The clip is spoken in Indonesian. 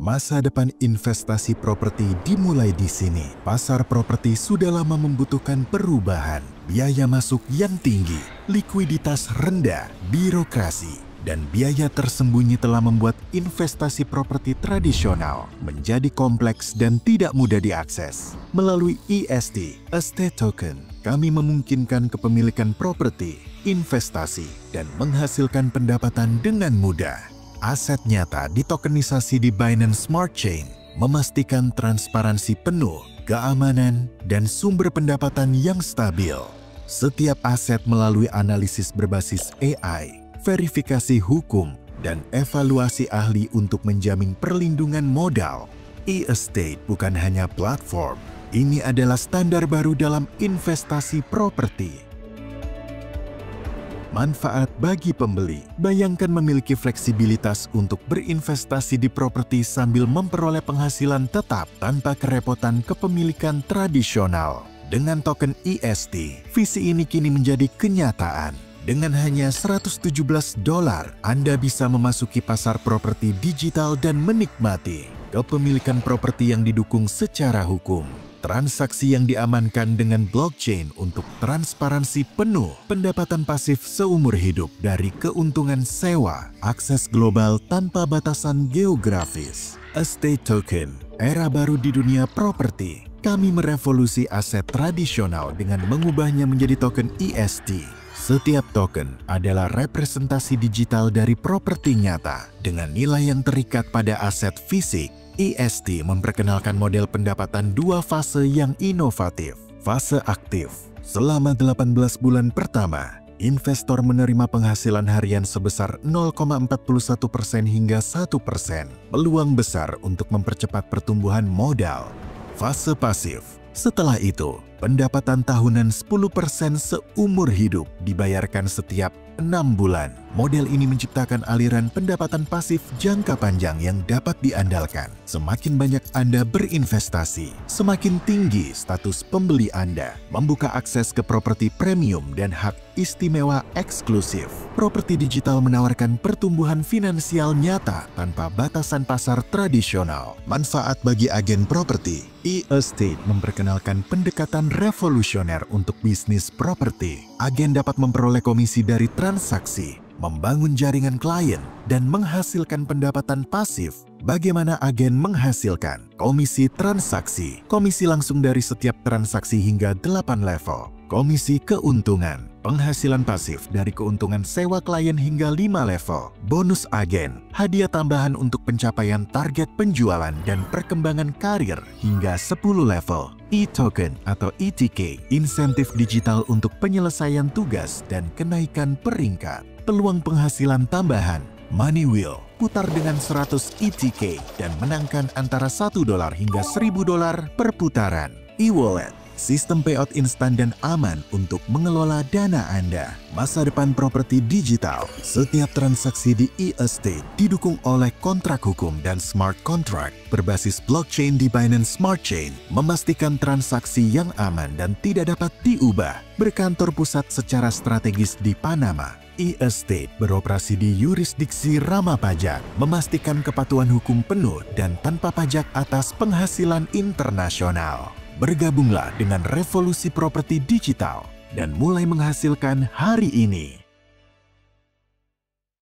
Masa depan investasi properti dimulai di sini. Pasar properti sudah lama membutuhkan perubahan. Biaya masuk yang tinggi, likuiditas rendah, birokrasi, dan biaya tersembunyi telah membuat investasi properti tradisional menjadi kompleks dan tidak mudah diakses. Melalui EST, Estate Token, kami memungkinkan kepemilikan properti, investasi, dan menghasilkan pendapatan dengan mudah. Aset nyata ditokenisasi di Binance Smart Chain, memastikan transparansi penuh, keamanan, dan sumber pendapatan yang stabil. Setiap aset melalui analisis berbasis AI, verifikasi hukum, dan evaluasi ahli untuk menjamin perlindungan modal. E-Estate bukan hanya platform, ini adalah standar baru dalam investasi properti. Manfaat bagi pembeli. Bayangkan memiliki fleksibilitas untuk berinvestasi di properti sambil memperoleh penghasilan tetap tanpa kerepotan kepemilikan tradisional. Dengan token EST, visi ini kini menjadi kenyataan. Dengan hanya $117, Anda bisa memasuki pasar properti digital dan menikmati kepemilikan properti yang didukung secara hukum. Transaksi yang diamankan dengan blockchain untuk transparansi penuh, pendapatan pasif seumur hidup dari keuntungan sewa, akses global tanpa batasan geografis. Estate Token, era baru di dunia properti. Kami merevolusi aset tradisional dengan mengubahnya menjadi token EST. Setiap token adalah representasi digital dari properti nyata dengan nilai yang terikat pada aset fisik. EST memperkenalkan model pendapatan dua fase yang inovatif. Fase aktif. Selama 18 bulan pertama, investor menerima penghasilan harian sebesar 0,41% hingga 1%. Peluang besar untuk mempercepat pertumbuhan modal. Fase pasif. Setelah itu, pendapatan tahunan 10% seumur hidup dibayarkan setiap 6 bulan. Model ini menciptakan aliran pendapatan pasif jangka panjang yang dapat diandalkan. Semakin banyak Anda berinvestasi, semakin tinggi status pembeli Anda. Membuka akses ke properti premium dan hak istimewa eksklusif. Properti digital menawarkan pertumbuhan finansial nyata tanpa batasan pasar tradisional. Manfaat bagi agen properti. E-Estate memperkenalkan pendekatan revolusioner untuk bisnis properti. Agen dapat memperoleh komisi dari transaksi, membangun jaringan klien, dan menghasilkan pendapatan pasif. Bagaimana agen menghasilkan? Komisi transaksi. Komisi langsung dari setiap transaksi hingga 8 level. Komisi keuntungan. Penghasilan pasif dari keuntungan sewa klien hingga 5 level. Bonus agen. Hadiah tambahan untuk pencapaian target penjualan dan perkembangan karir hingga 10 level. E-Token atau ETK. Insentif digital untuk penyelesaian tugas dan kenaikan peringkat. Peluang penghasilan tambahan. Money Wheel. Putar dengan 100 ETK dan menangkan antara $1 hingga $1.000 per putaran. E-Wallet. Sistem payout instan dan aman untuk mengelola dana Anda. Masa depan properti digital. Setiap transaksi di E-Estate didukung oleh kontrak hukum dan smart contract berbasis blockchain di Binance Smart Chain, memastikan transaksi yang aman dan tidak dapat diubah. Berkantor pusat secara strategis di Panama. E-Estate beroperasi di yurisdiksi ramah pajak, memastikan kepatuhan hukum penuh dan tanpa pajak atas penghasilan internasional. Bergabunglah dengan revolusi properti digital dan mulai menghasilkan hari ini.